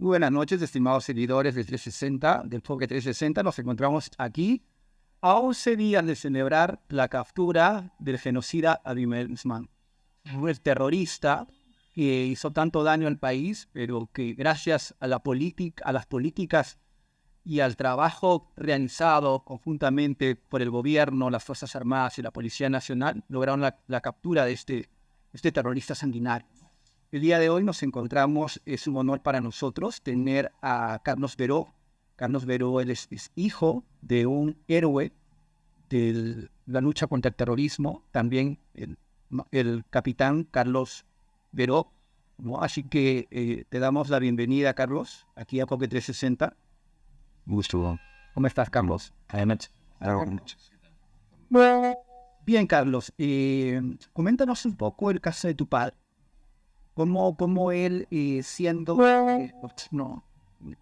Muy buenas noches, estimados seguidores del 360, del Enfoque 360. Nos encontramos aquí a 11 días de celebrar la captura del genocida Abiy Mensman, un terrorista que hizo tanto daño al país, pero que gracias a las políticas y al trabajo realizado conjuntamente por el gobierno, las Fuerzas Armadas y la Policía Nacional, lograron la captura de este terrorista sanguinario. El día de hoy nos encontramos, es un honor para nosotros tener a Carlos Beró. Carlos Beró, él es hijo de un héroe de la lucha contra el terrorismo, también el capitán Carlos Beró, ¿no? Así que te damos la bienvenida, Carlos, aquí a Enfoque 360. Gusto. ¿Cómo estás, Carlos? Bien, Carlos, coméntanos un poco el caso de tu padre. Cómo él,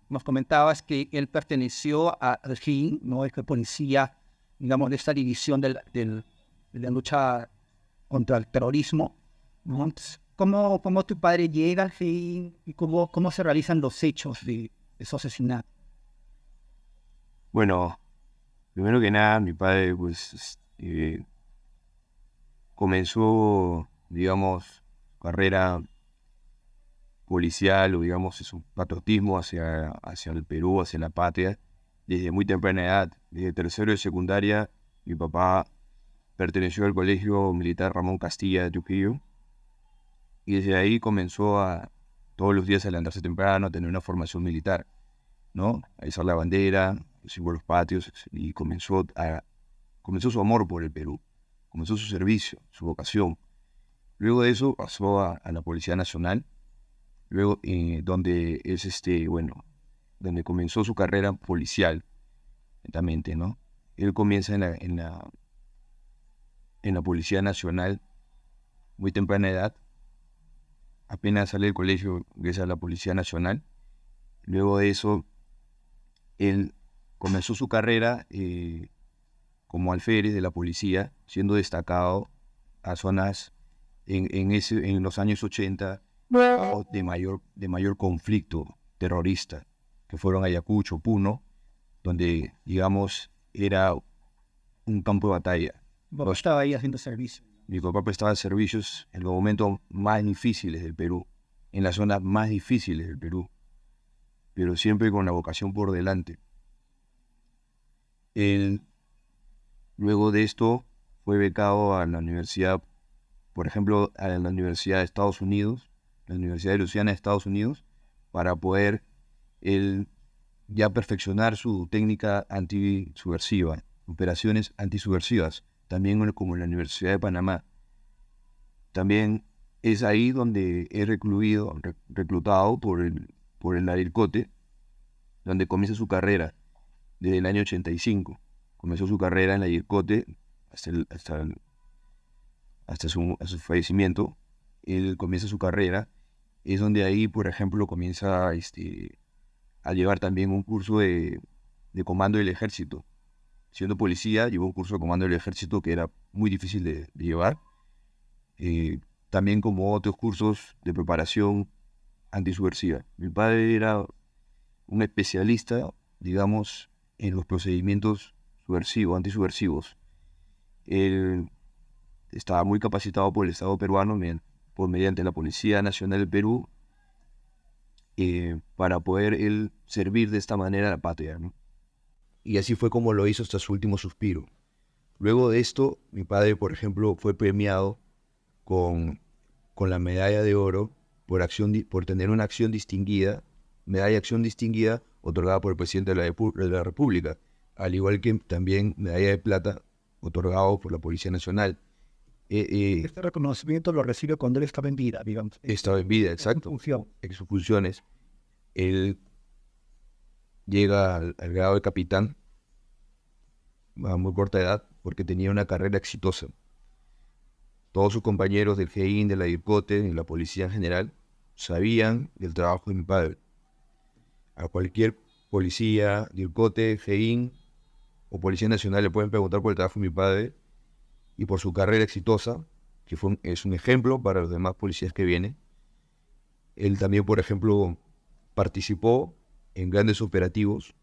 nos comentabas que él perteneció al GIN, ¿no? Es que policía, digamos, de esta división de la lucha contra el terrorismo, ¿no? Entonces, ¿cómo tu padre llega al GIN y cómo se realizan los hechos de esos asesinatos? Bueno, primero que nada, mi padre comenzó, digamos, carrera policial o digamos es un patriotismo hacia el Perú, hacia la patria, desde muy temprana edad. Desde tercero de secundaria, mi papá perteneció al Colegio Militar Ramón Castilla de Trujillo y desde ahí comenzó a todos los días a levantarse temprano, a tener una formación militar, ¿no? A izar la bandera, los símbolos patrios, y comenzó su amor por el Perú, comenzó su servicio, su vocación. Luego de eso pasó a la Policía Nacional, luego donde donde comenzó su carrera policial, lentamente, ¿no? Él comienza en la Policía Nacional muy temprana edad, apenas sale del colegio, ingresa a la Policía Nacional. Luego de eso, él comenzó su carrera como alférez de la policía, siendo destacado a zonas en los años 80 de mayor conflicto terrorista, que fueron Ayacucho, Puno, donde, digamos, era un campo de batalla. Vos estaba ahí haciendo servicio. Mi papá prestaba servicios en los momentos más difíciles del Perú, en las zonas más difíciles del Perú, pero siempre con la vocación por delante. Él, luego de esto, fue becado a la universidad, por ejemplo, a la Universidad de Estados Unidos, la Universidad de Luisiana de Estados Unidos, para poder él ya perfeccionar su técnica antisubversiva, operaciones antisubversivas, también como en la Universidad de Panamá. También es ahí donde es reclutado por el Larilcote, donde comienza su carrera desde el año 85. Comenzó su carrera en la Larilcote hasta su fallecimiento. Él comienza su carrera, es donde ahí, por ejemplo, comienza a llevar también un curso de comando del ejército. Siendo policía, llevó un curso de comando del ejército que era muy difícil de llevar. También como otros cursos de preparación antisubversiva. Mi padre era un especialista, digamos, en los procedimientos antisubversivos. Él estaba muy capacitado por el Estado peruano mediante la Policía Nacional del Perú para poder él servir de esta manera a la patria, ¿no? Y así fue como lo hizo hasta su último suspiro. Luego de esto, mi padre, por ejemplo, fue premiado con la medalla de oro por tener una acción distinguida, medalla de acción distinguida otorgada por el presidente de la República, al igual que también medalla de plata otorgado por la Policía Nacional. Este reconocimiento lo recibe cuando él estaba en vida, digamos. Estaba en vida, exacto. En sus funciones. Él llega al grado de capitán a muy corta edad porque tenía una carrera exitosa. Todos sus compañeros del GEIN, de la DIRCOTE, de la Policía en general, sabían del trabajo de mi padre. A cualquier policía, DIRCOTE, GEIN o Policía Nacional le pueden preguntar por el trabajo de mi padre y por su carrera exitosa, que es un ejemplo para los demás policías que vienen. Él también, por ejemplo, participó en grandes operativos,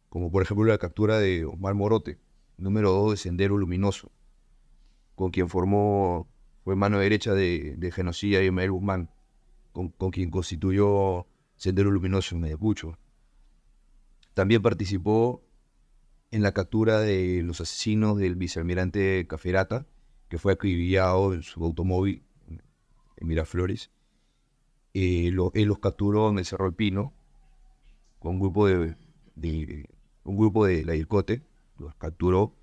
como por ejemplo la captura de Omar Morote, número 2 de Sendero Luminoso, con quien fue mano derecha de genocida Ismael Guzmán, con quien constituyó Sendero Luminoso en Ayacucho. También participó en la captura de los asesinos del vicealmirante Caferata, que fue acribillado en su automóvil en Miraflores. Él los capturó en el Cerro El Pino con un grupo de la IRCOTE, los capturó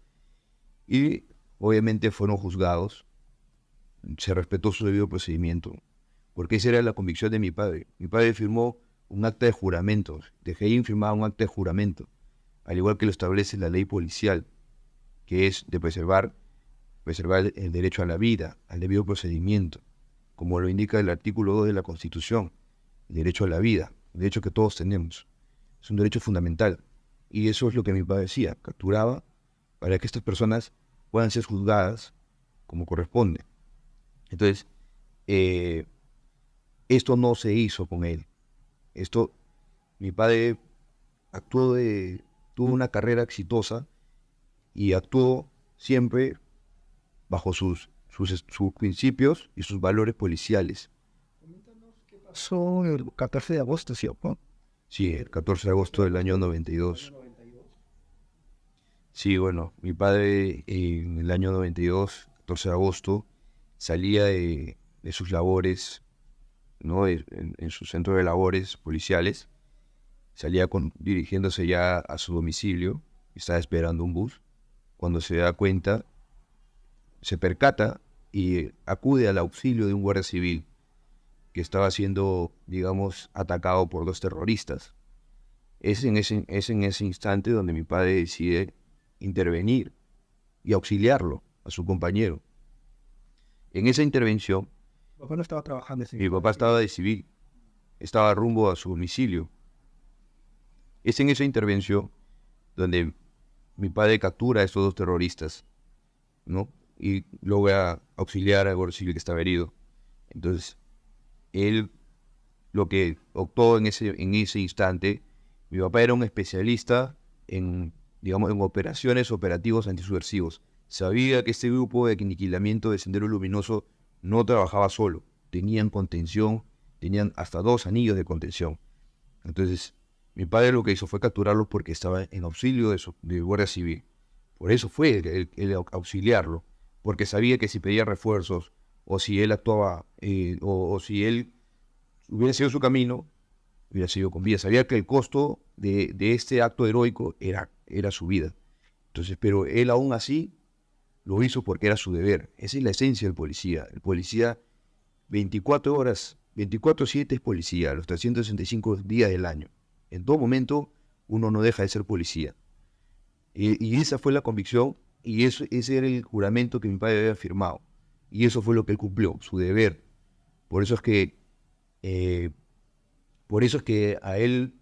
y obviamente fueron juzgados. Se respetó su debido procedimiento, porque esa era la convicción de mi padre. Mi padre firmó un acta de juramento, dejé firmar un acta de juramento, al igual que lo establece la ley policial, que es de preservar el derecho a la vida, al debido procedimiento, como lo indica el artículo 2 de la Constitución, el derecho a la vida, el derecho que todos tenemos. Es un derecho fundamental. Y eso es lo que mi padre decía, capturaba para que estas personas puedan ser juzgadas como corresponde. Entonces, esto no se hizo con él. Mi padre tuvo una carrera exitosa y actuó siempre bajo sus principios y sus valores policiales. Pasó el 14 de agosto, ¿sí? ¿No? Sí, el 14 de agosto del año 92. Sí, bueno, mi padre en el año 92, 14 de agosto, salía de sus labores, ¿no? En su centro de labores policiales, salía dirigiéndose ya a su domicilio, estaba esperando un bus. Cuando se da cuenta, se percata y acude al auxilio de un guardia civil que estaba siendo, digamos, atacado por 2 terroristas. Es en ese instante donde mi padre decide intervenir y auxiliarlo a su compañero. En esa intervención, Mi papá no estaba trabajando ese mi papá estaba de civil, estaba rumbo a su domicilio. Es en esa intervención donde mi padre captura a estos 2 terroristas, ¿no? Y logra auxiliar al guardia civil que estaba herido. Entonces, él lo que optó en ese instante, mi papá era un especialista en operativos antisubversivos. Sabía que este grupo de aniquilamiento de Sendero Luminoso no trabajaba solo. Tenían contención, tenían hasta 2 anillos de contención. Entonces, mi padre lo que hizo fue capturarlos porque estaba en auxilio de Guardia Civil. Por eso fue el auxiliarlo, porque sabía que si pedía refuerzos, o si él actuaba, o si él hubiera seguido su camino, hubiera sido con vida. Sabía que el costo de este acto heroico era su vida. Entonces, pero él aún así lo hizo porque era su deber. Esa es la esencia del policía. El policía 24 horas, 24/7 es policía, los 365 días del año. En todo momento uno no deja de ser policía. Y esa fue la convicción y ese era el juramento que mi padre había firmado. Y eso fue lo que él cumplió, su deber. Por eso es que a él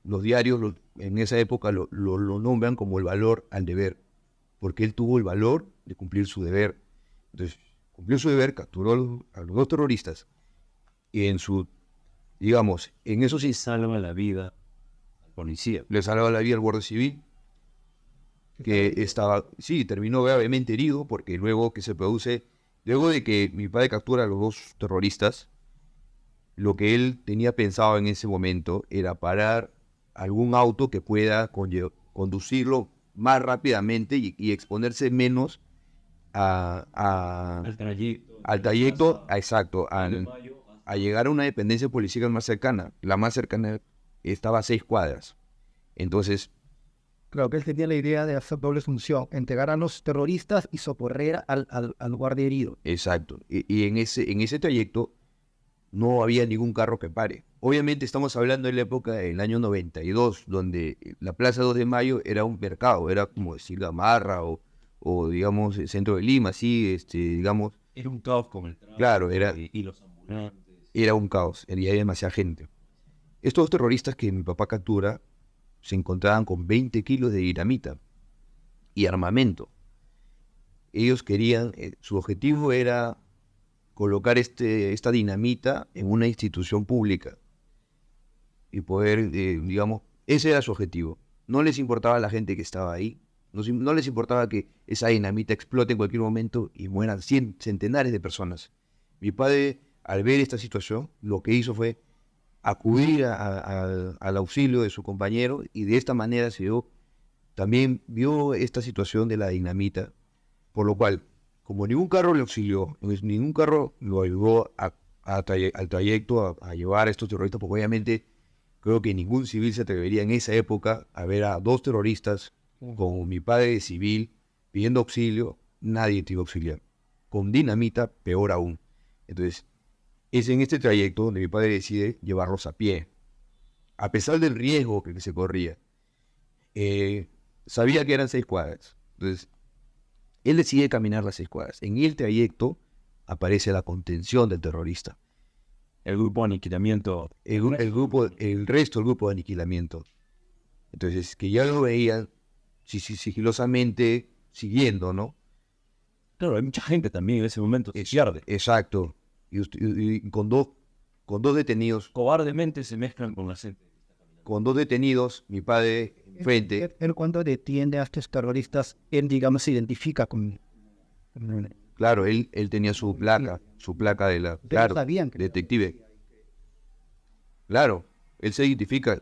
los diarios en esa época lo nombran como el valor al deber, porque él tuvo el valor de cumplir su deber. Entonces, cumplió su deber, capturó a los 2 terroristas y en eso sí Salva la vida al policía. le salva la vida al guardia civil, que terminó gravemente herido, porque luego de que mi padre captura a los 2 terroristas, lo que él tenía pensado en ese momento era parar algún auto que pueda conducirlo más rápidamente y exponerse menos Al trayecto, exacto, a llegar a una dependencia policial más cercana. La más cercana estaba a 6 cuadras. Entonces, Claro que él tenía la idea de hacer doble función, entregar a los terroristas y socorrer al guardia herido. exacto. Y en ese trayecto no había ningún carro que pare. Obviamente estamos hablando de la época del año 92, donde la Plaza 2 de Mayo era un mercado, era como decir Gamarra o digamos el centro de Lima, así, digamos. Era un caos con el tráfico. Claro, y los ambulantes. era un caos, y había demasiada gente. Estos 2 terroristas que mi papá captura se encontraban con 20 kilos de dinamita y armamento. Ellos querían, su objetivo era colocar esta dinamita en una institución pública. y poder, digamos, ese era su objetivo. No les importaba la gente que estaba ahí, no les importaba que esa dinamita explote en cualquier momento y mueran centenares de personas. Mi padre, al ver esta situación, lo que hizo fue acudir al auxilio de su compañero y de esta manera también vio esta situación de la dinamita, por lo cual, como ningún carro le auxilió, ningún carro lo ayudó al trayecto a llevar a estos terroristas, porque obviamente creo que ningún civil se atrevería en esa época a ver a 2 terroristas con mi padre de civil pidiendo auxilio, nadie te iba a auxiliar. Con dinamita, peor aún. Entonces, es en este trayecto donde mi padre decide llevarlos a pie. A pesar del riesgo que se corría, sabía que eran 6 cuadras. Entonces, él decide caminar las 6 cuadras. En el trayecto aparece la contención del terrorista. El grupo de aniquilamiento. El resto del grupo de aniquilamiento. Entonces, que ya lo veían sigilosamente siguiendo, ¿no? Claro, hay mucha gente también en ese momento. Se pierde. Exacto. Y con dos detenidos. Cobardemente se mezclan con la gente. Con 2 detenidos, mi padre enfrente. Él cuando detiene a estos terroristas, él, digamos, se identifica con... Claro, él tenía su placa de la... Claro, sabían que detective. Claro, él se identifica.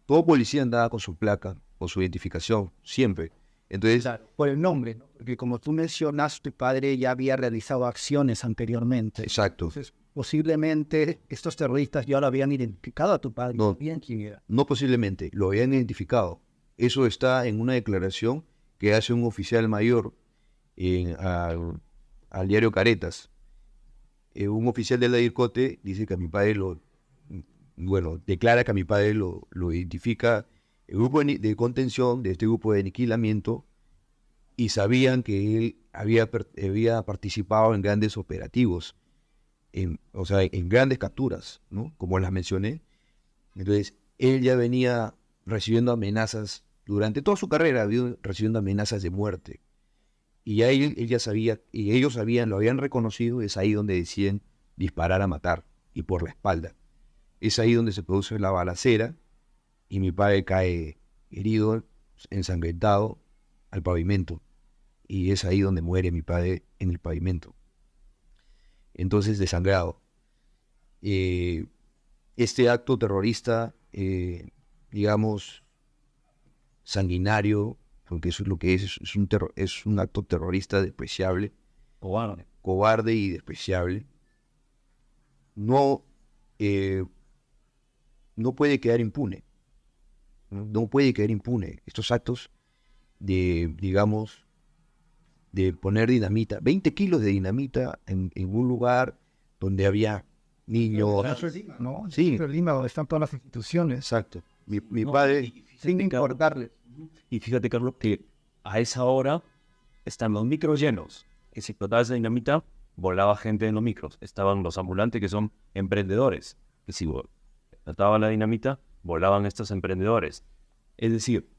Todo policía andaba con su placa, con su identificación, siempre. Entonces, Claro, por el nombre, ¿no? Porque como tú mencionas, tu padre ya había realizado acciones anteriormente. exacto. Entonces, posiblemente estos terroristas ya lo habían identificado a tu padre. No. Sabían quién era. No posiblemente, lo habían identificado. Eso está en una declaración que hace un oficial mayor al diario Caretas. Un oficial de la DIRCOTE dice que a mi padre declara que a mi padre lo identifica el grupo de contención de este grupo de aniquilamiento y sabían que él había participado en grandes operativos, en grandes capturas, ¿no? Como las mencioné. Entonces, él ya venía recibiendo amenazas, durante toda su carrera, recibiendo amenazas de muerte. Y ya él ya sabía, y ellos lo habían reconocido, es ahí donde deciden disparar a matar, y por la espalda. Es ahí donde se produce la balacera, y mi padre cae herido, ensangrentado, al pavimento. Y es ahí donde muere mi padre, en el pavimento. Entonces, desangrado. Este acto terrorista, digamos, sanguinario, porque eso es lo que es un acto terrorista despreciable, cobarde y despreciable, no puede quedar impune. No puede quedar impune. Estos actos de poner dinamita, 20 kilos de dinamita en un lugar donde había niños. ¿No? Sí. En Lima, donde están todas las instituciones. Exacto. Mi padre, Sin importarles. Y fíjate, Carlos, que a esa hora están los micros llenos. Que si explotaba esa dinamita, volaba gente en los micros. Estaban los ambulantes, que son emprendedores. Que si explotaba la dinamita, volaban estos emprendedores. Es decir,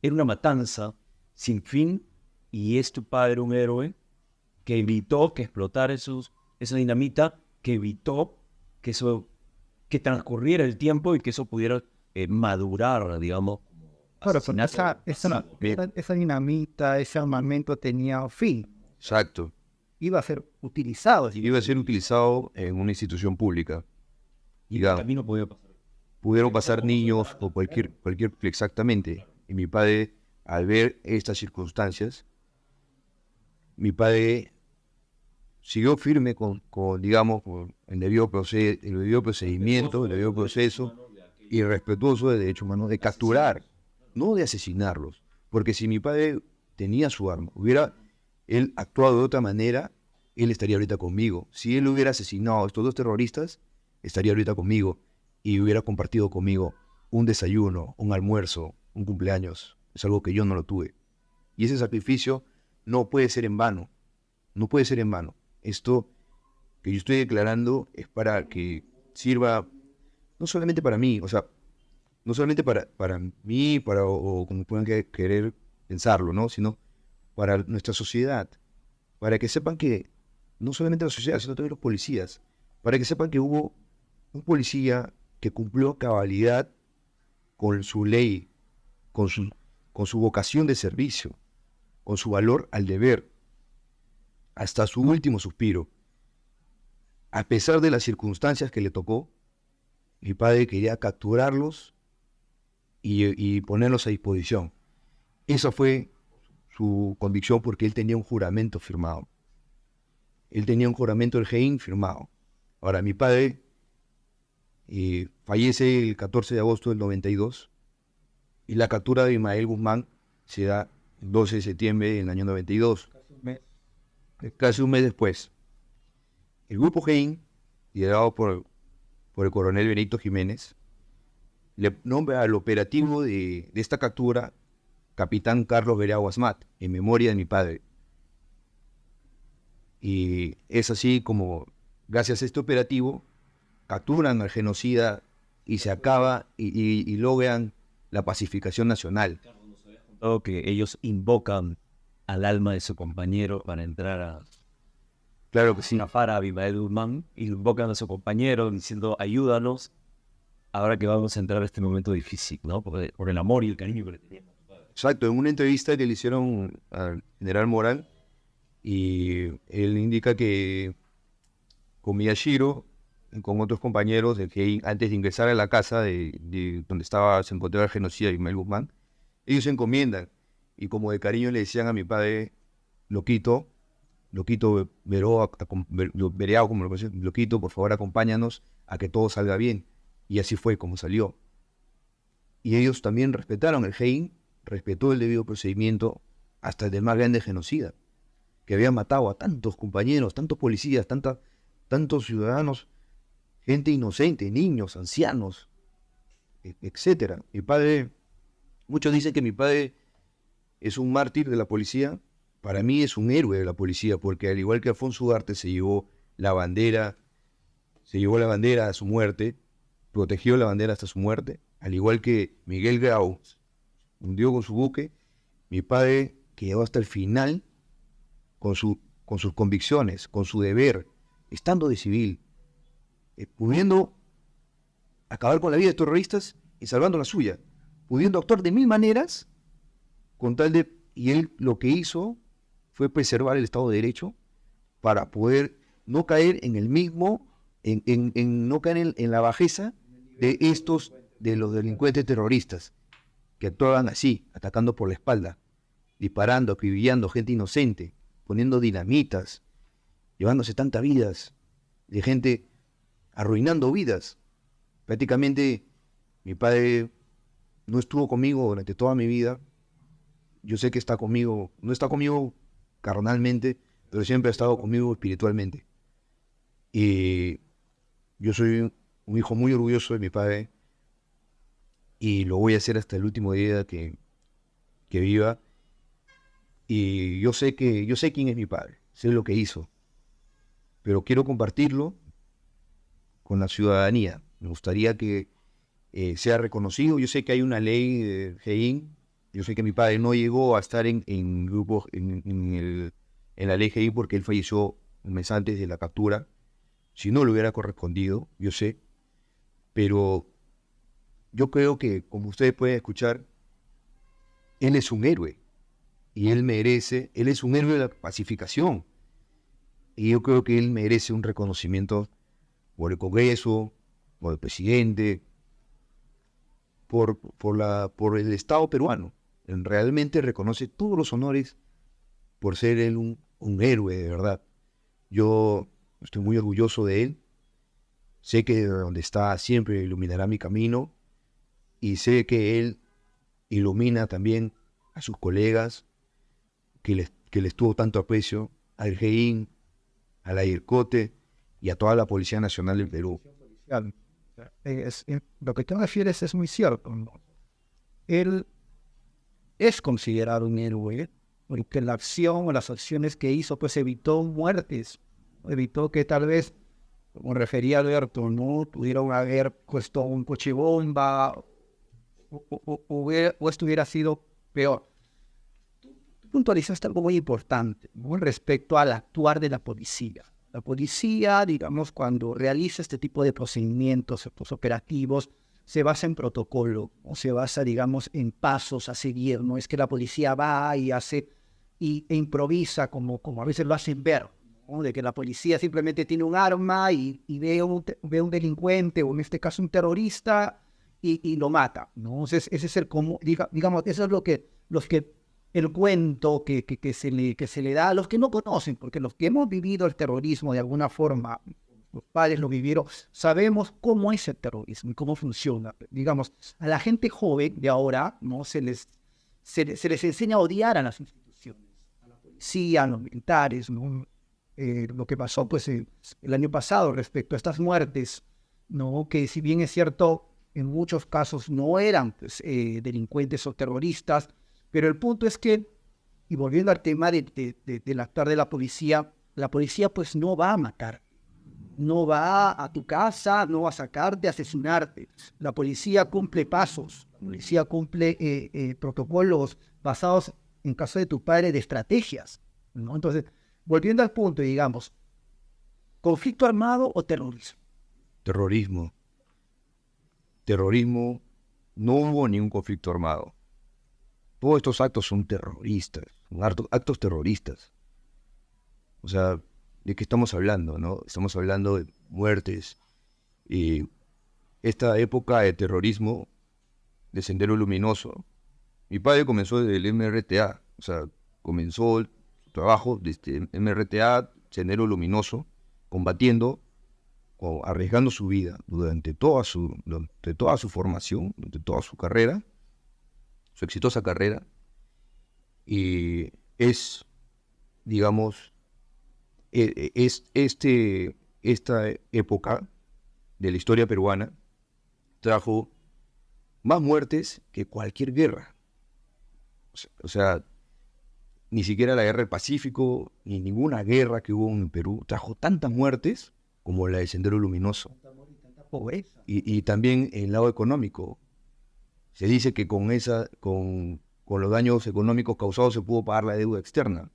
era una matanza sin fin, y es tu padre un héroe que evitó que explotara esa dinamita, que evitó que transcurriera el tiempo y que eso pudiera madurar, digamos. Claro, pero asesinato. esa dinamita, ese armamento tenía fin. exacto, Iba a ser utilizado. iba a ser utilizado en una institución pública. Y el Digamos, camino podía pasar. pudieron pasar niños o cualquier, exactamente. Y mi padre, al ver estas circunstancias, mi padre siguió firme con el debido procedimiento, el debido proceso, y respetuoso del derecho humano de capturar, no de asesinarlos. Porque si mi padre tenía su arma, hubiera él actuado de otra manera, él estaría ahorita conmigo. Si él hubiera asesinado a estos 2 terroristas, estaría ahorita conmigo y hubiera compartido conmigo un desayuno, un almuerzo, un cumpleaños. Es algo que yo no lo tuve. Y ese sacrificio no puede ser en vano. No puede ser en vano. Esto que yo estoy declarando es para que sirva no solamente para mí, no solamente para mí, o como puedan querer pensarlo, ¿no? Sino para nuestra sociedad, para que sepan que, no solamente la sociedad, sino también los policías, para que sepan que hubo un policía que cumplió a cabalidad con su ley, con su vocación de servicio, con su valor al deber, hasta su último suspiro. A pesar de las circunstancias que le tocó, mi padre quería capturarlos y ponerlos a disposición. Esa fue su convicción porque él tenía un juramento firmado. Él tenía un juramento del GEIN firmado. Ahora, mi padre fallece el 14 de agosto del 92 y la captura de Abimael Guzmán se da el 12 de septiembre del año 92. Casi un mes después. El grupo GEIN, liderado por el coronel Benito Jiménez, le nombra al operativo de esta captura capitán Carlos Bereau Asmat, en memoria de mi padre. Y es así como, gracias a este operativo, capturan al genocida y se acaba y logran la pacificación nacional. Dado que ellos invocan al alma de su compañero para entrar a Claro que sí. escapar a Abimael Guzmán, y invocan a su compañero diciendo ayúdanos ahora que vamos a entrar a este momento difícil, ¿no? Por el amor y el cariño que le teníamos. Exacto, en una entrevista que le hicieron al general Morán, y él indica que con Miyashiro, con otros compañeros, que antes de ingresar a la casa de donde se encontraba el genocida de Abimael Guzmán, ellos se encomiendan, y como de cariño le decían a mi padre, Loquito Bereau, como lo conocen, Loquito, por favor acompáñanos a que todo salga bien. Y así fue como salió. Y ellos también respetaron el GEIN, respetó el debido procedimiento hasta el del más grande genocida, que había matado a tantos compañeros, tantos policías, tantos ciudadanos, gente inocente, niños, ancianos, etc. Mi padre, muchos dicen que mi padre es un mártir de la policía. Para mí es un héroe de la policía, porque al igual que Alfonso Ugarte se llevó la bandera a su muerte, protegió la bandera hasta su muerte, al igual que Miguel Grau hundió con su buque, mi padre quedó hasta el final con sus convicciones, con su deber, estando de civil, pudiendo acabar con la vida de terroristas y salvando la suya, pudiendo actuar de mil maneras, y él lo que hizo fue preservar el Estado de Derecho para poder no caer en el mismo, no caer en la bajeza de los delincuentes terroristas, que actuaban así, atacando por la espalda, disparando, acribillando gente inocente, poniendo dinamitas, llevándose tantas vidas de gente, arruinando vidas. Prácticamente mi padre no estuvo conmigo durante toda mi vida. Yo sé que está conmigo, no está conmigo carnalmente, pero siempre ha estado conmigo espiritualmente. Y yo soy un hijo muy orgulloso de mi padre, y lo voy a hacer hasta el último día que viva. Y yo sé quién es mi padre, sé lo que hizo, pero quiero compartirlo con la ciudadanía. Me gustaría que sea reconocido. Yo sé que hay una ley de GEIN. Yo sé que mi padre no llegó a estar en grupos en la ley GEIN porque él falleció un mes antes de la captura. Si no le hubiera correspondido, yo sé. Pero yo creo que, como ustedes pueden escuchar, él es un héroe. Y él es un héroe de la pacificación. Y yo creo que él merece un reconocimiento por el Congreso, por el presidente, por el Estado peruano. Él realmente reconoce todos los honores por ser él un héroe de verdad. Yo estoy muy orgulloso de él. Sé que donde está siempre iluminará mi camino, y sé que él ilumina también a sus colegas que les tuvo tanto aprecio, al GEIN, a la IRCOTE y a toda la Policía Nacional del Perú. Lo que te refieres es muy cierto, ¿no? Él es considerado un héroe porque la acción o las acciones que hizo pues evitó muertes, evitó que tal vez, como refería Alberto, no pudieron haber puesto un coche bomba o esto hubiera sido peor. Tú puntualizaste algo muy importante, ¿no?, respecto al actuar de la policía. La policía, digamos, cuando realiza este tipo de procedimientos, estos operativos, se basa en protocolo, o se basa, digamos, en pasos a seguir. No es que la policía va y hace e improvisa como a veces lo hacen ver, ¿no? De que la policía simplemente tiene un arma y ve un delincuente, o en este caso un terrorista, y lo mata, ¿no? Ese es el digamos, eso es el cuento que se le da a los que no conocen, porque los que hemos vivido el terrorismo de alguna forma, los padres lo vivieron, sabemos cómo es el terrorismo y cómo funciona. Digamos, a la gente joven de ahora, ¿no? Se les enseña a odiar a las instituciones, a la policía, a los militares, ¿no? Lo que pasó pues el año pasado respecto a estas muertes, ¿no? Que si bien es cierto, en muchos casos no eran pues, delincuentes o terroristas, pero el punto es que, y volviendo al tema del actuar de la policía pues no va a matar, no va a tu casa, no va a sacarte, a asesinarte. La policía cumple pasos, la policía cumple protocolos basados, en caso de tu padre, de estrategias, ¿no? Entonces, volviendo al punto, digamos, ¿conflicto armado o terrorismo? Terrorismo. Terrorismo, no hubo ningún conflicto armado. Todos estos actos son terroristas, son actos terroristas. O sea, ¿de qué estamos hablando, no? Estamos hablando de muertes. Y esta época de terrorismo, de Sendero Luminoso, mi padre comenzó desde el MRTA, o sea, comenzó el trabajo desde MRTA, Sendero Luminoso, combatiendo, o arriesgando su vida durante toda su formación, durante toda su carrera, su exitosa carrera, y es, digamos, esta época de la historia peruana trajo más muertes que cualquier guerra. O sea, ni siquiera la guerra del Pacífico, ni ninguna guerra que hubo en Perú trajo tantas muertes como la de Sendero Luminoso. Y también el lado económico. Se dice que con los daños económicos causados se pudo pagar la deuda externa.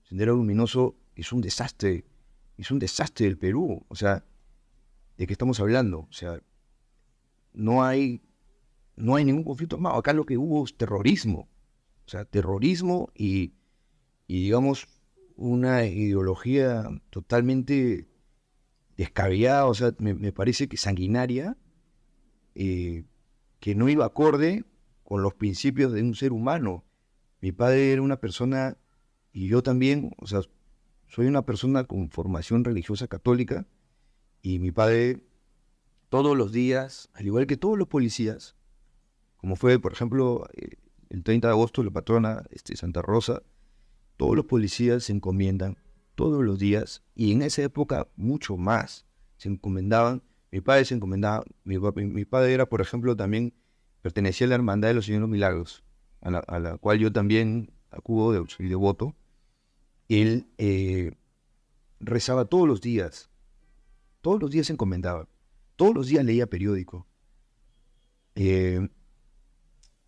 Sendero Luminoso es un desastre del Perú. O sea, ¿de qué estamos hablando? O sea, no hay ningún conflicto armado. Acá lo que hubo es terrorismo. O sea, terrorismo y digamos, una ideología totalmente descabellada, o sea, me parece que sanguinaria, que no iba acorde con los principios de un ser humano. Mi padre era una persona, y yo también, o sea, soy una persona con formación religiosa católica, y mi padre todos los días, al igual que todos los policías, como fue, por ejemplo, el 30 de agosto, la patrona Santa Rosa, todos los policías se encomiendan todos los días, y en esa época mucho más se encomendaban. Mi padre se encomendaba, mi padre era, por ejemplo, también pertenecía a la Hermandad de los Señores Milagros, a la cual yo también acudo, soy devoto. Él rezaba todos los días se encomendaba, todos los días leía periódico.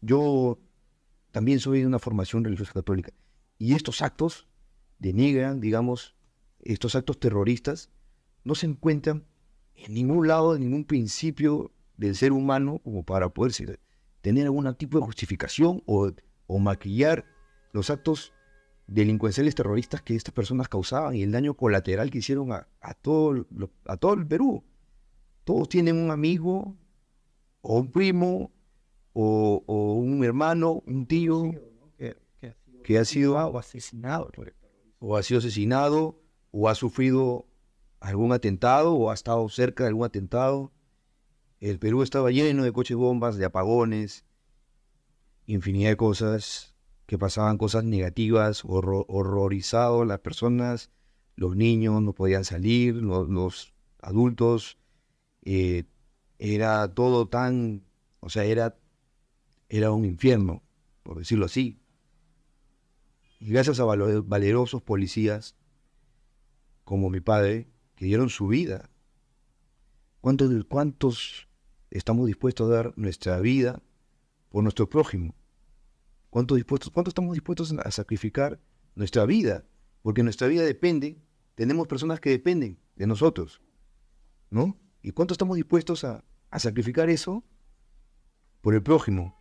Yo también soy de una formación religiosa católica, y estos actos denigran, digamos, estos actos terroristas no se encuentran en ningún lado, en ningún principio del ser humano como para poder tener algún tipo de justificación o maquillar los actos delincuenciales terroristas que estas personas causaban y el daño colateral que hicieron a todo el Perú. Todos tienen un amigo o un primo o un hermano, un tío que ha sido asesinado o ha sido asesinado o ha sufrido algún atentado o ha estado cerca de algún atentado. El Perú estaba lleno de coches bombas, de apagones, infinidad de cosas que pasaban, cosas negativas, horrorizados las personas, los niños no podían salir, los adultos, era todo tan, o sea, era un infierno, por decirlo así. Y gracias a valerosos policías como mi padre, que dieron su vida. ¿Cuántos estamos dispuestos a dar nuestra vida por nuestro prójimo? ¿Cuánto estamos dispuestos a sacrificar nuestra vida? Porque nuestra vida depende tenemos personas que dependen de nosotros, ¿no? ¿Y cuánto estamos dispuestos a sacrificar eso por el prójimo,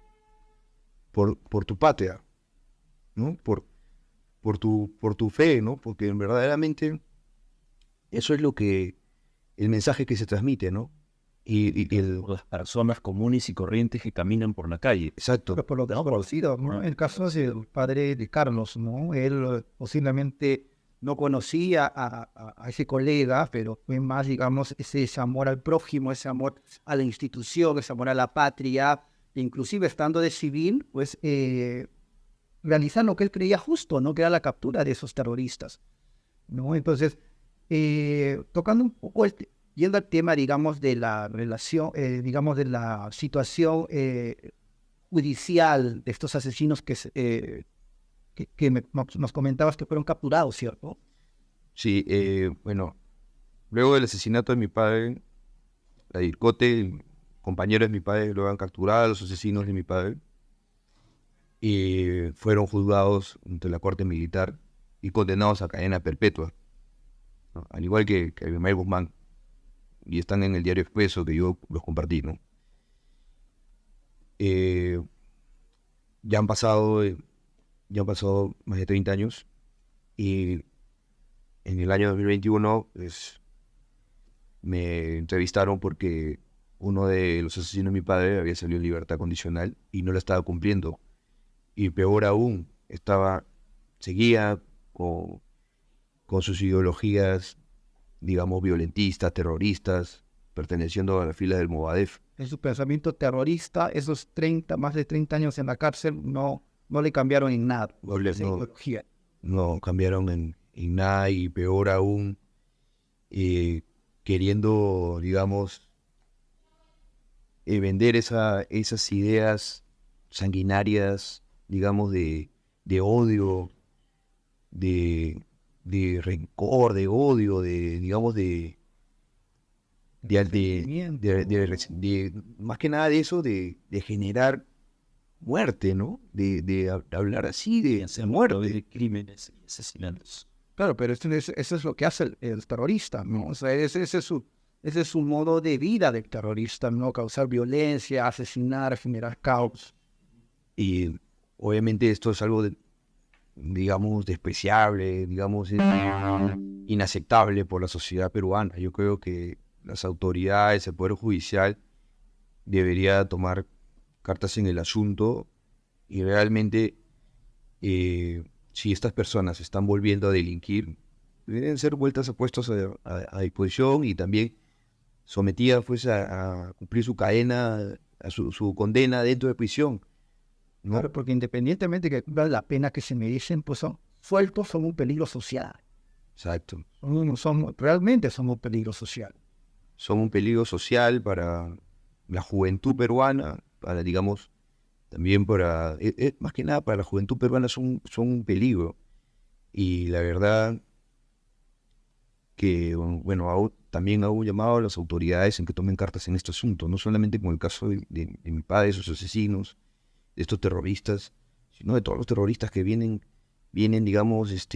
por tu patria, ¿no? Por tu fe, ¿no? Porque verdaderamente eso es el mensaje que se transmite, ¿no? Por las personas comunes y corrientes que caminan por la calle. Exacto. Pero por lo desconocido, ¿no? El caso del padre de Carlos, ¿no? Él posiblemente no conocía a ese colega, pero fue más, digamos, ese amor al prójimo, ese amor a la institución, ese amor a la patria, e inclusive estando de civil, pues realizar lo que él creía justo, ¿no? Que era la captura de esos terroristas, ¿no? Entonces, tocando un poco yendo al tema, digamos, de la relación, digamos, de la situación judicial de estos asesinos nos comentabas que fueron capturados, ¿cierto? Sí, bueno, luego del asesinato de mi padre, la DIRCOTE, compañeros de mi padre lo han capturado, a los asesinos de mi padre, y fueron juzgados ante la corte militar y condenados a cadena perpetua, ¿no? Al igual que Abimael Guzmán, y están en el diario Expreso que yo los compartí, ¿no? Ya han pasado más de 30 años y en el año 2021 pues, me entrevistaron porque uno de los asesinos de mi padre había salido en libertad condicional y no la estaba cumpliendo. Y peor aún, seguía con sus ideologías, digamos, violentistas, terroristas, perteneciendo a la fila del Movadef. En su pensamiento terrorista, esos más de 30 años en la cárcel, no le cambiaron en nada. No cambiaron en nada y peor aún, queriendo, digamos, vender esas ideas sanguinarias, digamos, de odio, de rencor, de odio, digamos, más que nada de eso, de generar muerte, ¿no? De hablar así, de hacer muerte. De crímenes y asesinatos. Claro, pero eso es lo que hace el terrorista, ¿no? O sea, ese es su modo de vida del terrorista, ¿no? Causar violencia, asesinar, generar caos. Y obviamente esto es algo, digamos, despreciable, digamos, inaceptable por la sociedad peruana. Yo creo que las autoridades, el Poder Judicial, debería tomar cartas en el asunto y realmente, si estas personas están volviendo a delinquir, deben ser puestos a disposición y también sometidas pues, a cumplir su cadena, a su condena dentro de prisión, ¿no? Claro, porque independientemente de que cumplan la pena que se merecen, pues sueltos son un peligro social. Exacto. Realmente son un peligro social. Son un peligro social para la juventud peruana, para, digamos, también más que nada para la juventud peruana son un peligro. Y la verdad que, bueno, también hago un llamado a las autoridades en que tomen cartas en este asunto, no solamente con el caso de mi padre, de esos asesinos, de estos terroristas, sino de todos los terroristas que vienen, digamos,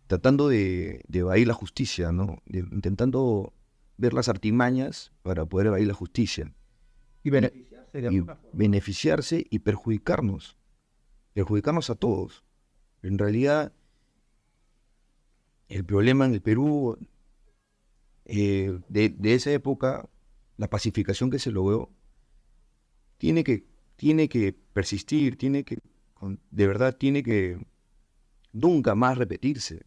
tratando de evadir la justicia, ¿no? Intentando ver las artimañas para poder evadir la justicia. Y beneficiarse de alguna forma. Beneficiarse y perjudicarnos a todos. En realidad, el problema en el Perú, de esa época, la pacificación que se logró, tiene que persistir, de verdad tiene que nunca más repetirse.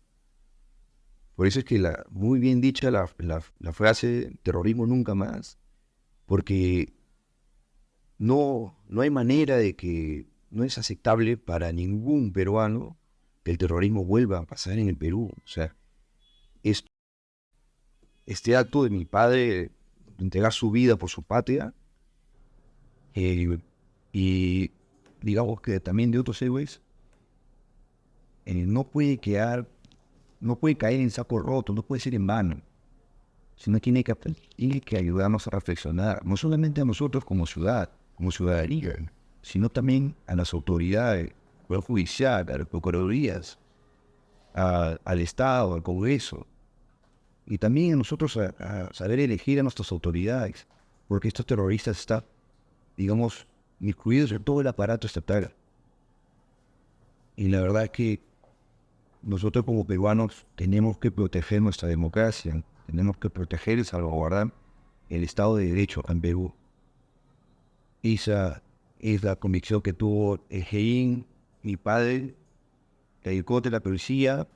Por eso es que muy bien dicha la frase terrorismo nunca más, porque no hay manera de que, no es aceptable para ningún peruano que el terrorismo vuelva a pasar en el Perú. O sea, este acto de mi padre, de entregar su vida por su patria, y digamos que también de otros héroes, no puede caer en saco roto, no puede ser en vano, sino tiene que ayudarnos a reflexionar, no solamente a nosotros como ciudadanía, sino también a las autoridades, Poder Judicial, a las Procuradurías, al Estado, al Congreso, y también a nosotros a saber elegir a nuestras autoridades, porque estos terroristas están, digamos, incluidos en todo el aparato estatal. Y la verdad es que nosotros como peruanos tenemos que proteger nuestra democracia, tenemos que proteger y salvaguardar el Estado de Derecho acá en Perú. Esa es la convicción que tuvo el GEIN, mi padre, la ICOTE, la policía,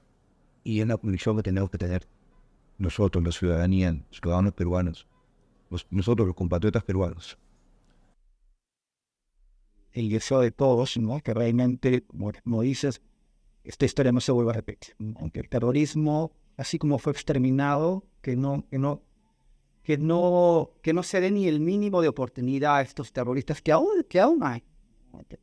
y es la convicción que tenemos que tener nosotros, la ciudadanía, los ciudadanos peruanos, nosotros los compatriotas peruanos. El deseo de todos, ¿no? Que realmente, como dices, esta historia no se vuelva a repetir, ¿no? Aunque el terrorismo, así como fue exterminado, que no se dé ni el mínimo de oportunidad a estos terroristas que aún hay.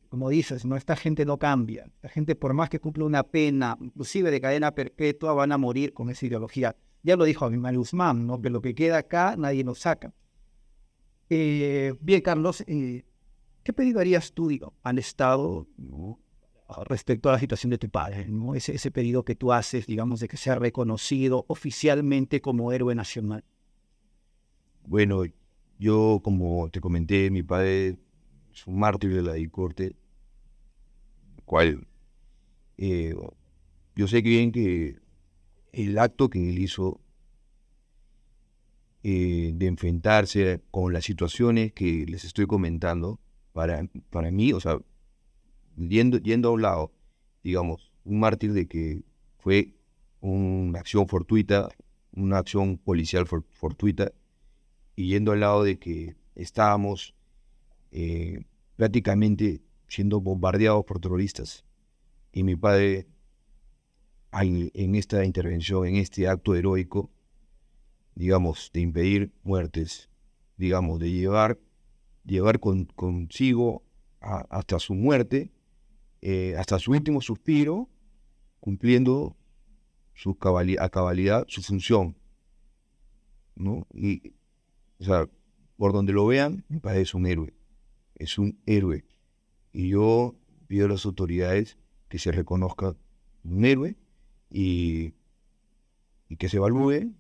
Como dices, ¿no? Esta gente no cambia. Esta gente, por más que cumpla una pena, inclusive de cadena perpetua, van a morir con esa ideología. Ya lo dijo Abimael Guzmán, ¿no? Que lo que queda acá nadie lo saca. Bien, Carlos, ¿qué pedido harías tú, digo, al Estado, ¿no? Respecto a la situación de tu padre, ¿no? Ese pedido que tú haces, digamos, de que sea reconocido oficialmente como héroe nacional. Bueno, yo, como te comenté, mi padre es un mártir de la ICOTE, cual yo sé que bien que el acto que él hizo de enfrentarse con las situaciones que les estoy comentando, para mí, o sea, yendo a un lado, digamos, un mártir de que fue una acción fortuita, una acción policial fortuita, y yendo al lado de que estábamos prácticamente siendo bombardeados por terroristas. Y mi padre, en esta intervención, en este acto heroico, digamos, de impedir muertes, digamos, de llevar consigo hasta su muerte, hasta su último suspiro, cumpliendo a cabalidad su función, ¿no? Y, o sea, por donde lo vean, mi padre es un héroe. Es un héroe. Y yo pido a las autoridades que se reconozca un héroe y que se evalúe,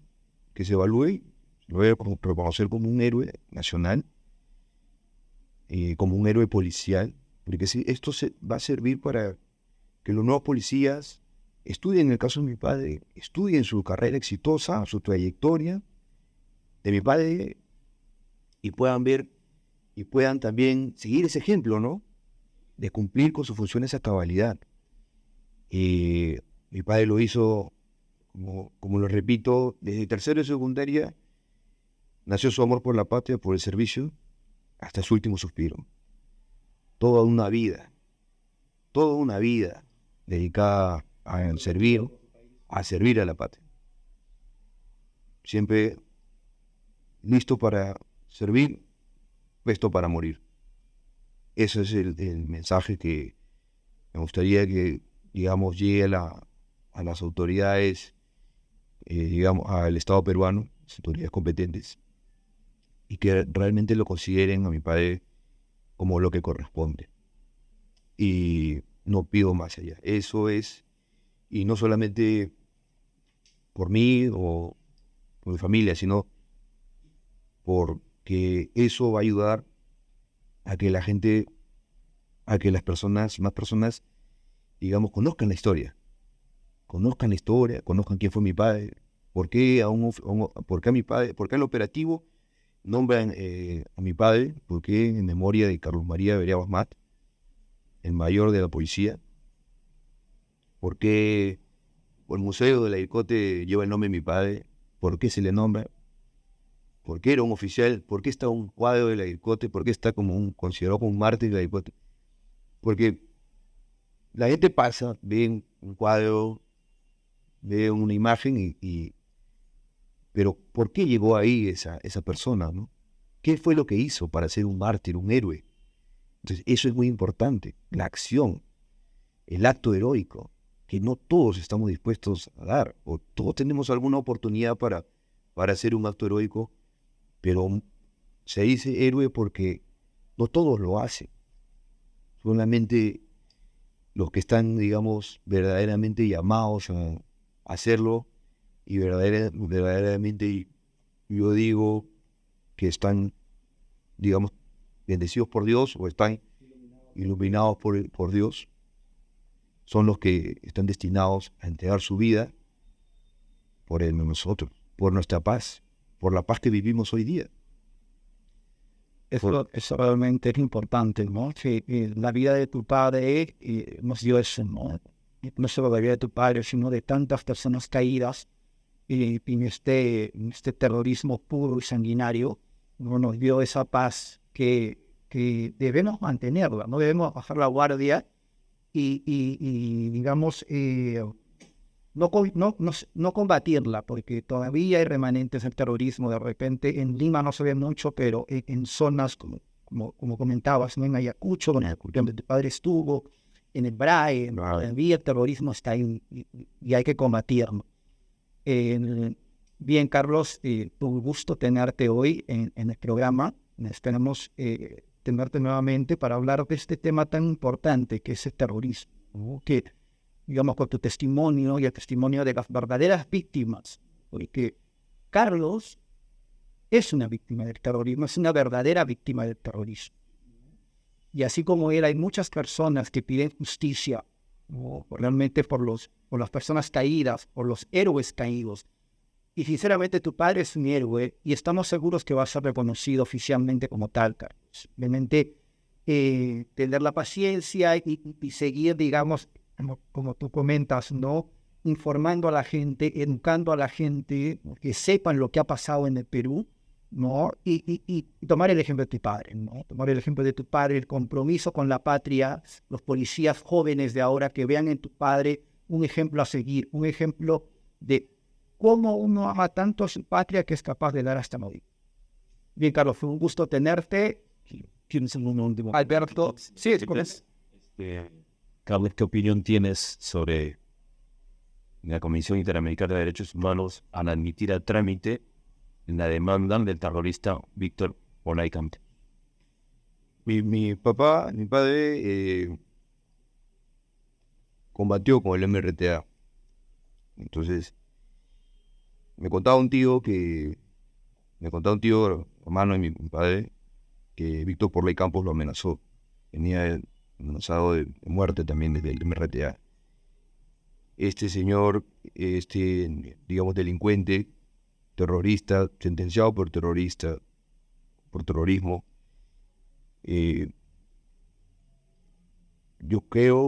lo voy a reconocer como un héroe nacional, como un héroe policial, porque si esto va a servir para que los nuevos policías estudien el caso de mi padre, estudien su carrera exitosa, su trayectoria de mi padre, y puedan ver y puedan también seguir ese ejemplo, ¿no? De cumplir con sus funciones a cabalidad. Mi padre lo hizo, como lo repito, desde tercero de secundaria, nació su amor por la patria, por el servicio, hasta su último suspiro. Toda una vida dedicada a servir a la patria. Siempre listo para servir, puesto para morir. Ese es el mensaje que me gustaría que, digamos, llegue a las autoridades, digamos, al Estado peruano, las autoridades competentes, y que realmente lo consideren a mi padre como lo que corresponde. Y no pido más allá. Eso es, y no solamente por mí o por mi familia, sino porque eso va a ayudar a que la gente, a que más personas, digamos, conozcan la historia, conozcan quién fue mi padre, por qué a mi padre, por qué al operativo nombran a mi padre, por qué en memoria de Carlos María Berea Basmat, el mayor de la policía, por qué el museo de la ICOTE lleva el nombre de mi padre, por qué se le nombra, por qué era un oficial, por qué está un cuadro de la ICOTE, por qué está considerado como un mártir de la ICOTE. Porque la gente pasa, ve un cuadro, ve una imagen, pero ¿por qué llegó ahí esa persona, ¿no? ¿Qué fue lo que hizo para ser un mártir, un héroe? Entonces, eso es muy importante, la acción, el acto heroico, que no todos estamos dispuestos a dar, o todos tenemos alguna oportunidad para hacer un acto heroico, pero se dice héroe porque no todos lo hacen. Solamente los que están, digamos, verdaderamente llamados a hacerlo, y verdaderamente yo digo que están, digamos, bendecidos por Dios o están iluminados por Dios, son los que están destinados a entregar su vida por nosotros, por nuestra paz, por la paz que vivimos hoy día. Eso realmente es importante, ¿no? Que la vida de tu padre nos dio eso, ¿no? No solo la vida de tu padre, sino de tantas personas caídas en este terrorismo puro y sanguinario, ¿no? Nos dio esa paz que debemos mantenerla, no debemos bajar la guardia y digamos, no combatirla, porque todavía hay remanentes del terrorismo. De repente en Lima no se ve mucho, pero en zonas como comentabas, ¿no? En Ayacucho, donde tu padre estuvo, en el BRAE, todavía el terrorismo está ahí y hay que combatirlo. Bien, Carlos, un gusto tenerte hoy en el programa. Esperamos tenerte nuevamente para hablar de este tema tan importante que es el terrorismo, ¿no? Que, digamos, con tu testimonio y el testimonio de las verdaderas víctimas, porque Carlos es una víctima del terrorismo, es una verdadera víctima del terrorismo. Y así como él, hay muchas personas que piden justicia, ¿no? Realmente por las personas caídas, por los héroes caídos. Y sinceramente tu padre es un héroe y estamos seguros que va a ser reconocido oficialmente como tal, Carlos. Realmente tener la paciencia y seguir, digamos, como tú comentas, ¿no? Informando a la gente, educando a la gente, que sepan lo que ha pasado en el Perú, ¿no? Y tomar el ejemplo de tu padre, ¿no? Tomar el ejemplo de tu padre, el compromiso con la patria, los policías jóvenes de ahora que vean en tu padre un ejemplo a seguir, un ejemplo de cómo uno ama tanto a su patria que es capaz de dar hasta morir. Bien, Carlos, fue un gusto tenerte. ¿Tienes un último? Alberto, sí, Carlos, ¿qué opinión tienes sobre la Comisión Interamericana de Derechos Humanos al admitir a trámite la demanda del terrorista Víctor Olaikamp? Mi padre combatió con el MRTA. Entonces, me contaba un tío, hermano de mi padre, que Víctor Porley Campos lo amenazó. Venía amenazado de muerte también desde el MRTA. Este señor, digamos, delincuente, terrorista, sentenciado por terrorismo,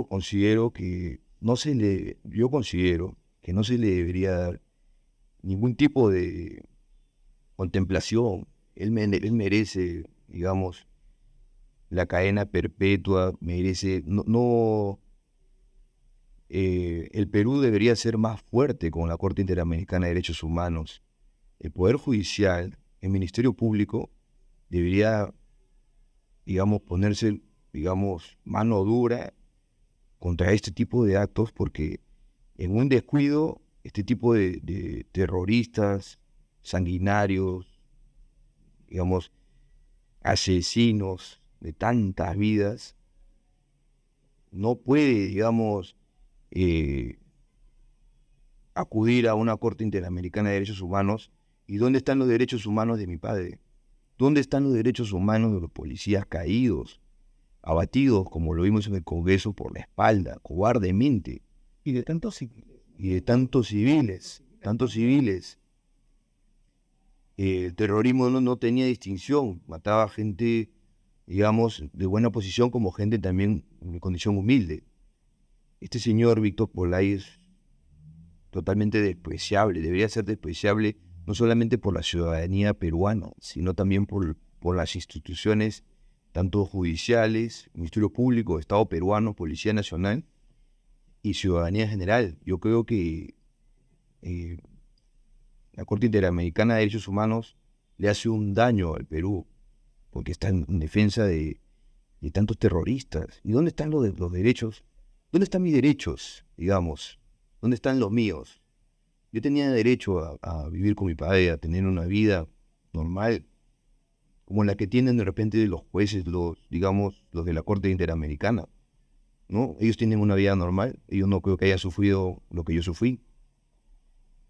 considero que no se le debería dar ningún tipo de contemplación. Él merece, digamos, la cadena perpetua, merece, el Perú debería ser más fuerte con la Corte Interamericana de Derechos Humanos. El Poder Judicial, el Ministerio Público, debería, digamos, ponerse, digamos, mano dura contra este tipo de actos, porque en un descuido, este tipo de terroristas, sanguinarios, digamos, asesinos de tantas vidas, no puede, digamos, acudir a una Corte Interamericana de Derechos Humanos. ¿Y dónde están los derechos humanos de mi padre? ¿Dónde están los derechos humanos de los policías caídos, abatidos, como lo vimos en el Congreso, por la espalda, cobardemente? Y de tantos civiles. El terrorismo no tenía distinción, mataba gente, digamos, de buena posición como gente también en condición humilde. Este señor Víctor Porley es totalmente despreciable, debería ser despreciable no solamente por la ciudadanía peruana, sino también por las instituciones, tanto judiciales, Ministerio Público, Estado peruano, Policía Nacional y ciudadanía en general. Yo creo que la Corte Interamericana de Derechos Humanos le hace un daño al Perú, porque está en defensa de tantos terroristas. ¿Y dónde están los derechos? ¿Dónde están mis derechos, digamos? ¿Dónde están los míos? Yo tenía derecho a vivir con mi padre, a tener una vida normal, como la que tienen de repente los jueces, los de la Corte Interamericana. ¿no? Ellos tienen una vida normal. Ellos no creo que hayan sufrido lo que yo sufrí,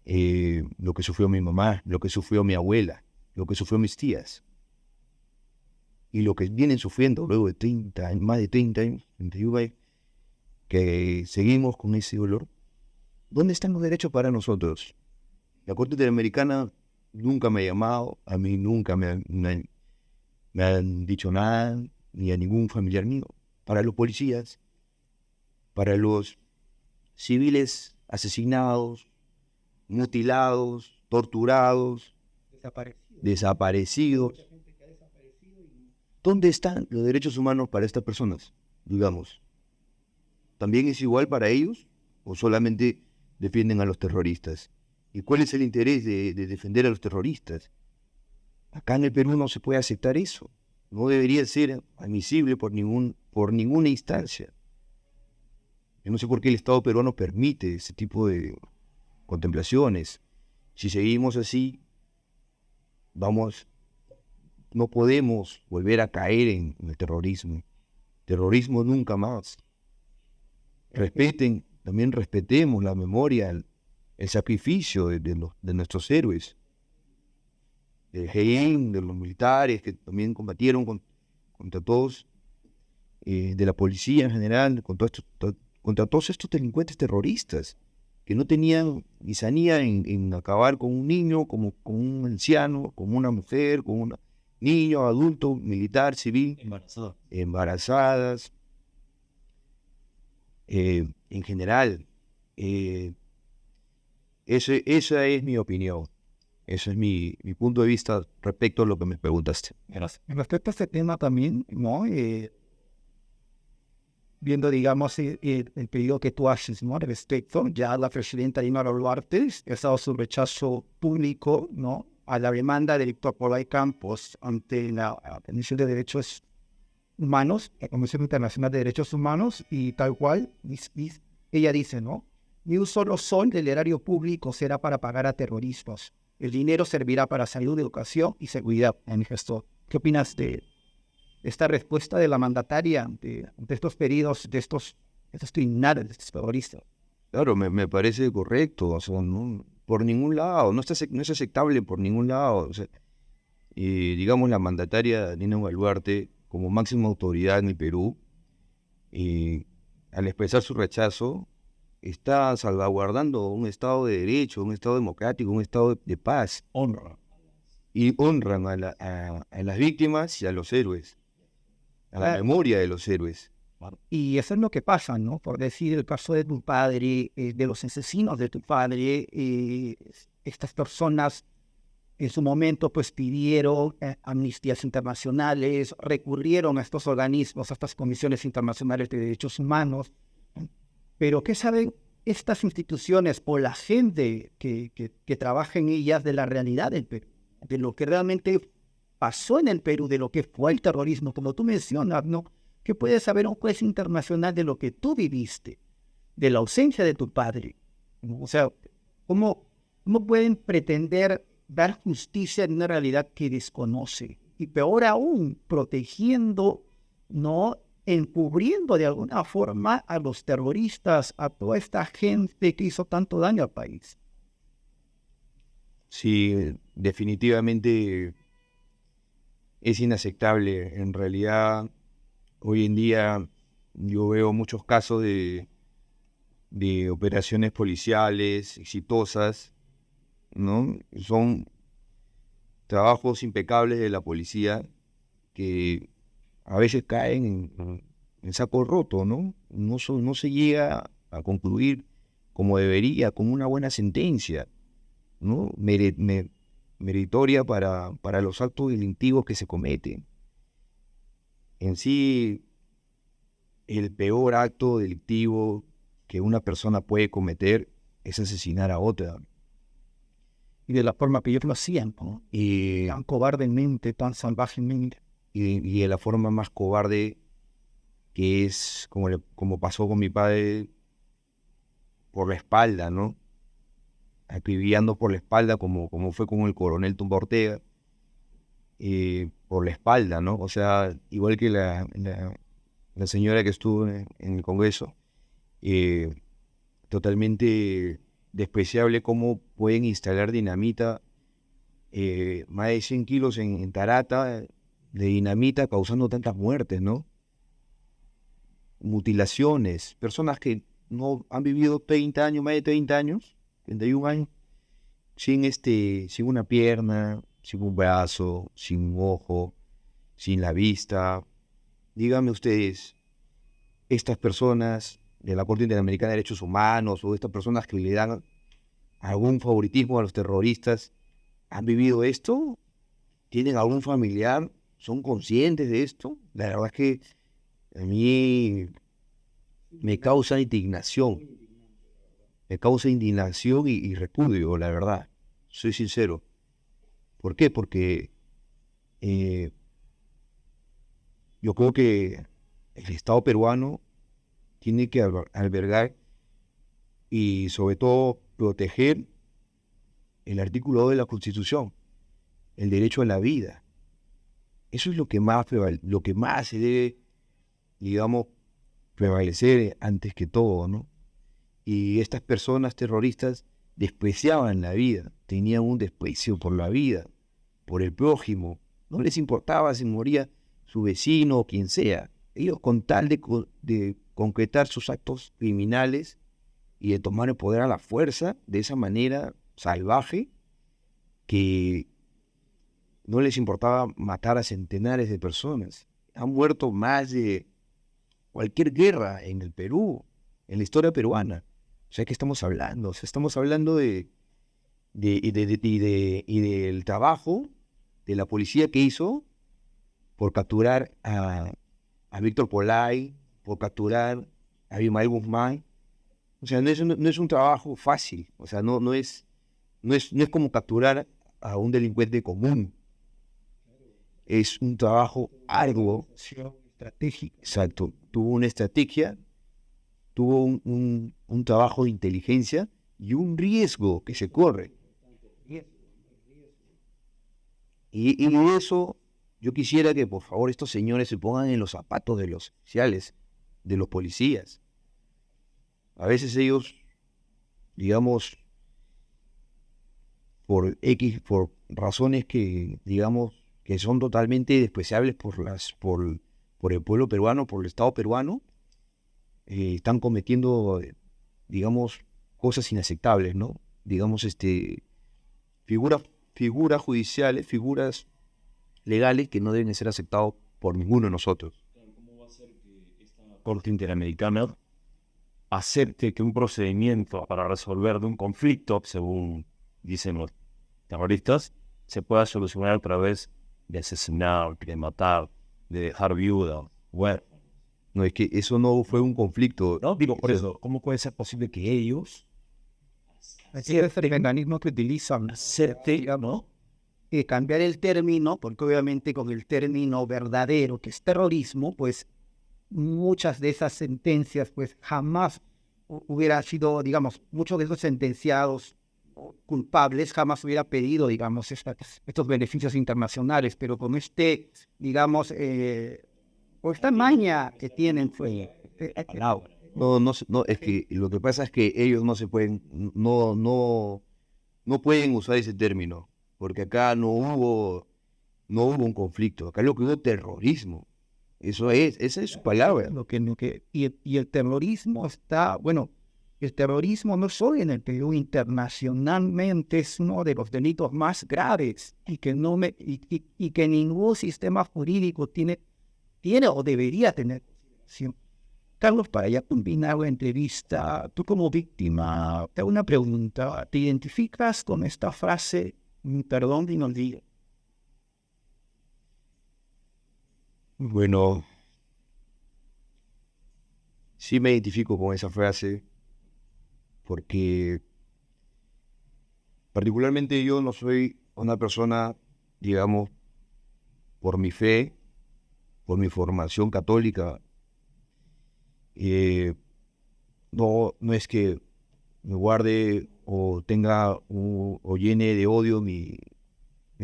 lo que sufrió mi mamá, lo que sufrió mi abuela, lo que sufrió mis tías. Y lo que vienen sufriendo luego de 30 años, más de 30 años, 31 años, que seguimos con ese dolor. ¿Dónde están los derechos para nosotros? La Corte Interamericana nunca me ha llamado, a mí nunca me han dicho nada, ni a ningún familiar mío. Para los policías, para los civiles asesinados, mutilados, torturados, desaparecidos. ¿Dónde están los derechos humanos para estas personas? Digamos, ¿también es igual para ellos o solamente defienden a los terroristas? ¿Y cuál es el interés de defender a los terroristas? Acá en el Perú no se puede aceptar eso. No debería ser admisible por ninguna instancia. Yo no sé por qué el Estado peruano permite ese tipo de contemplaciones. Si seguimos así, no podemos volver a caer en el terrorismo. Terrorismo nunca más. También respetemos la memoria, el sacrificio de nuestros héroes, del GEIN, de los militares que también combatieron contra todos, de la policía en general, contra todos estos delincuentes terroristas que no tenían guisanía en acabar con un niño, con un anciano, con una mujer, con un niño, adulto, militar, civil, embarazadas, en general. Esa es mi opinión. Ese es mi punto de vista respecto a lo que me preguntaste. Respecto a este tema también, ¿no? Viendo, digamos, el pedido que tú haces, ¿no? Al respecto, ya la presidenta Dina Boluarte ha dado su rechazo público, ¿no? A la demanda del Víctor Polay Campos ante la Comisión de Derechos Humanos, la Comisión Internacional de Derechos Humanos, y tal cual, ella dice, ¿no? Ni un solo sol del erario público será para pagar a terroristas. El dinero servirá para salud, educación y seguridad, manifestó. ¿Qué opinas de esta respuesta de la mandataria de estos pedidos, de estos criminales, de estos terroristas? Claro, me parece correcto, o sea, no, por ningún lado, no es aceptable por ningún lado. O sea, digamos, la mandataria Dina Boluarte, como máxima autoridad en el Perú, al expresar su rechazo, está salvaguardando un Estado de Derecho, un Estado democrático, un Estado de paz. Y honran a las víctimas y a los héroes, a la memoria de los héroes. Y eso es lo que pasa, ¿no? Por decir el caso de tu padre, de los asesinos de tu padre, estas personas en su momento pues pidieron amnistías internacionales, recurrieron a estos organismos, a estas comisiones internacionales de derechos humanos. Pero ¿qué saben estas instituciones o la gente que trabaja en ellas de la realidad del Perú? De lo que realmente pasó en el Perú, de lo que fue el terrorismo, como tú mencionas, ¿no? ¿Qué puede saber un juez internacional de lo que tú viviste, de la ausencia de tu padre? O sea, ¿cómo pueden pretender dar justicia en una realidad que desconoce? Y peor aún, protegiendo, ¿no? Encubriendo de alguna forma a los terroristas, a toda esta gente que hizo tanto daño al país. Sí, definitivamente es inaceptable. En realidad, hoy en día yo veo muchos casos de operaciones policiales exitosas, ¿no? Son trabajos impecables de la policía que a veces caen en saco roto, ¿no? No se llega a concluir como debería, con una buena sentencia, ¿no? Meritoria para los actos delictivos que se cometen. En sí, el peor acto delictivo que una persona puede cometer es asesinar a otra. Y de la forma que ellos lo hacían, ¿no? Tan cobardemente, tan salvajemente. Y de la forma más cobarde, que es como pasó con mi padre, por la espalda, ¿no? Acribillando por la espalda, como fue con el coronel Tumba Ortega, por la espalda, ¿no? O sea, igual que la la señora que estuvo en el Congreso, totalmente despreciable cómo pueden instalar dinamita, más de 100 kilos en Tarata de dinamita causando tantas muertes, ¿no? Mutilaciones, personas que no han vivido 30 años, más de 30 años, 31 años, sin una pierna, sin un brazo, sin un ojo, sin la vista. Díganme ustedes, estas personas de la Corte Interamericana de Derechos Humanos o estas personas que le dan algún favoritismo a los terroristas, ¿han vivido esto? ¿Tienen algún familiar? ¿Son conscientes de esto? La verdad es que a mí me causa indignación. Me causa indignación y repudio, la verdad. Soy sincero. ¿Por qué? Porque yo creo que el Estado peruano tiene que albergar y sobre todo proteger el artículo 2 de la Constitución, el derecho a la vida. Eso es lo que más se debe, digamos, prevalecer antes que todo, ¿no? Y estas personas terroristas despreciaban la vida, tenían un desprecio por la vida, por el prójimo. No les importaba si moría su vecino o quien sea. Ellos, con tal de concretar sus actos criminales y de tomar el poder a la fuerza, de esa manera salvaje, que no les importaba matar a centenares de personas. Han muerto más de cualquier guerra en el Perú, en la historia peruana. O sea, ¿qué estamos hablando? O sea, estamos hablando del trabajo de la policía que hizo por capturar a Víctor Polay, por capturar a Abimael Guzmán. O sea, no es un trabajo fácil. O sea, no es como capturar a un delincuente común. Es un trabajo arduo, estratégico. Exacto. Tuvo una estrategia, tuvo un trabajo de inteligencia y un riesgo que se corre. Y eso, yo quisiera que por favor estos señores se pongan en los zapatos de los oficiales, de los policías. A veces ellos, digamos, por razones que, digamos, que son totalmente despreciables por el pueblo peruano, por el Estado peruano, están cometiendo, digamos, cosas inaceptables, ¿no? Digamos, figuras judiciales, figuras legales que no deben ser aceptados por ninguno de nosotros. ¿Cómo va a ser que esta Corte Interamericana acepte que un procedimiento para resolver de un conflicto, según dicen los terroristas, se pueda solucionar a través de asesinar, de matar, de dejar viuda? Bueno, No, es que eso no fue un conflicto. no digo por eso, ¿cómo puede ser posible que ellos Así es el mecanismo que utilizan, acepten, ¿no? cambiar el término, porque obviamente con el término verdadero, que es terrorismo, pues muchas de esas sentencias pues jamás hubiera sido, digamos, muchos de esos sentenciados culpables jamás hubiera pedido, digamos, estos beneficios internacionales, pero con digamos, o esta maña que tienen, No, es que lo que pasa es que ellos no pueden usar ese término, porque acá no hubo un conflicto, acá lo que hubo terrorismo. Esa es su palabra. Y el terrorismo está, bueno, el terrorismo no solo en el Perú, internacionalmente es uno de los delitos más graves y que ningún sistema jurídico tiene o debería tener. Carlos, para ya combinar la entrevista, tú como víctima, te hago una pregunta. ¿Te identificas con esta frase, perdón y no olvido? Bueno, sí me identifico con esa frase, porque particularmente yo no soy una persona, digamos, por mi fe, por mi formación católica, no es que me guarde o tenga o llene de odio mi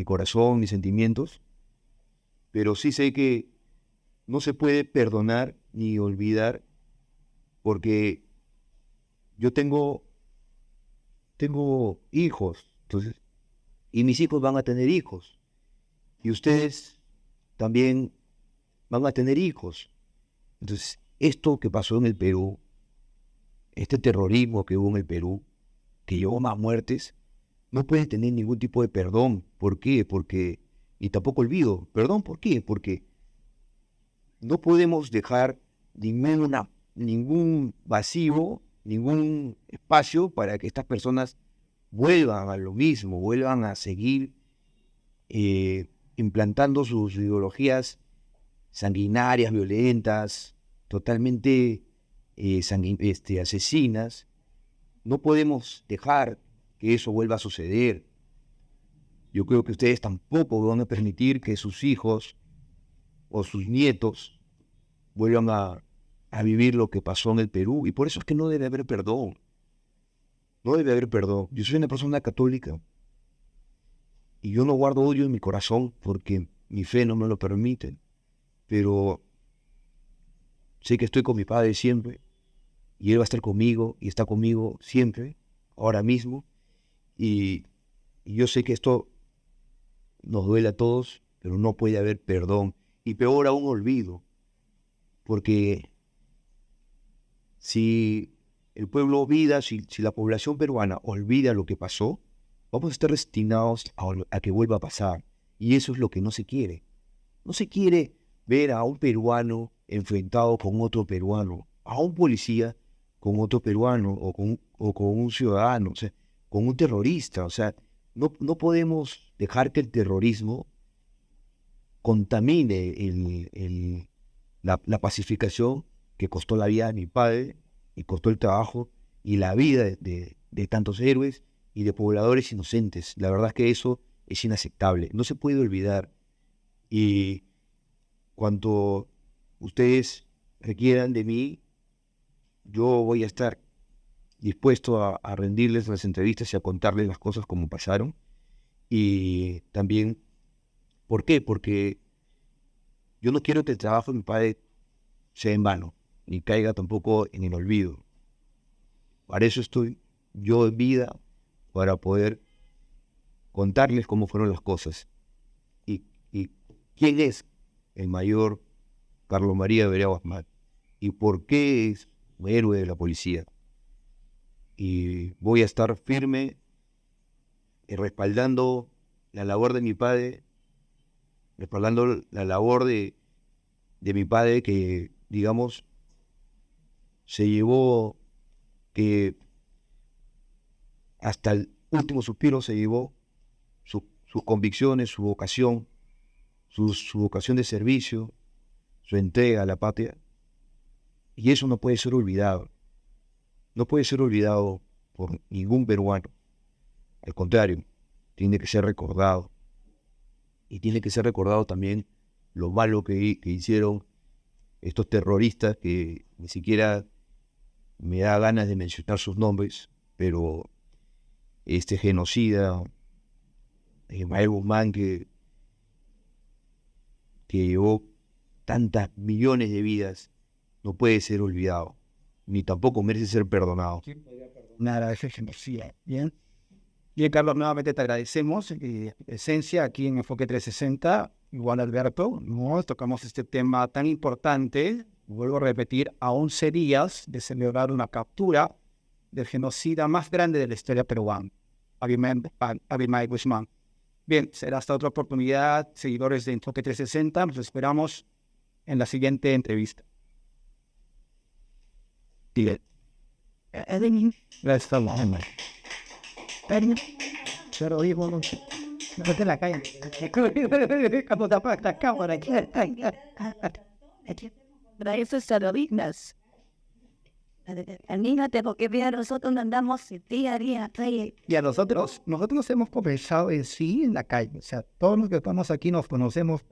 corazón, mis sentimientos, pero sí sé que no se puede perdonar ni olvidar, porque yo tengo hijos, entonces, y mis hijos van a tener hijos, y ustedes también van a tener hijos. Entonces, esto que pasó en el Perú, este terrorismo que hubo en el Perú, que llevó más muertes, no puede tener ningún tipo de perdón. ¿Por qué? Porque, y tampoco olvido, perdón, ¿por qué? Porque no podemos dejar ningún vacío, ningún espacio para que estas personas vuelvan a lo mismo, vuelvan a seguir implantando sus ideologías sanguinarias, violentas, totalmente asesinas. No podemos dejar que eso vuelva a suceder. Yo creo que ustedes tampoco van a permitir que sus hijos o sus nietos vuelvan a vivir lo que pasó en el Perú. Y por eso es que no debe haber perdón. No debe haber perdón. Yo soy una persona católica y yo no guardo odio en mi corazón porque mi fe no me lo permite. Pero sé que estoy con mi Padre siempre y Él va a estar conmigo y está conmigo siempre, ahora mismo. Y yo sé que esto nos duele a todos, pero no puede haber perdón. Y peor aún, olvido. Porque si el pueblo olvida, si la población peruana olvida lo que pasó, vamos a estar destinados a que vuelva a pasar. Y eso es lo que no se quiere. No se quiere ver a un peruano enfrentado con otro peruano, a un policía con otro peruano o con un ciudadano, o sea, con un terrorista. O sea, no podemos dejar que el terrorismo contamine la pacificación que costó la vida de mi padre y costó el trabajo y la vida de tantos héroes y de pobladores inocentes. La verdad es que eso es inaceptable, no se puede olvidar. Y cuanto ustedes requieran de mí, yo voy a estar dispuesto a rendirles las entrevistas y a contarles las cosas como pasaron. Y también, ¿por qué? Porque yo no quiero que el trabajo de mi padre sea en vano, ni caiga tampoco en el olvido. Para eso estoy yo en vida, para poder contarles cómo fueron las cosas. Y quién es el mayor Carlos María Berea Guasmán y por qué es un héroe de la policía. Y voy a estar firme respaldando la labor de mi padre, respaldando la labor de mi padre que, digamos, se llevó, que hasta el último suspiro se llevó sus convicciones, su vocación, su vocación de servicio, su entrega a la patria. Y eso no puede ser olvidado. No puede ser olvidado por ningún peruano. Al contrario, tiene que ser recordado. Y tiene que ser recordado también lo malo que hicieron estos terroristas, que ni siquiera me da ganas de mencionar sus nombres, pero este genocida, Ismael Guzmán, que llevó tantas millones de vidas, no puede ser olvidado, ni tampoco merece ser perdonado. Nada, ese genocida. Bien. Bien, Carlos, nuevamente te agradecemos. Presencia aquí en Enfoque 360, igual Alberto, ¿no? Tocamos este tema tan importante. Vuelvo a repetir, a 11 días de celebrar una captura del genocida más grande de la historia peruana, Abimael Guzmán. Bien, será hasta otra oportunidad, seguidores de Enfoque 360. Nos esperamos en la siguiente entrevista. Gracias. Se lo digo, no te la calle. Cuando tapas la cámara. Eso es dignas. A mí no tengo que ver, nosotros andamos día a día. Y a nosotros hemos conversado en sí en la calle. O sea, todos los que estamos aquí nos conocemos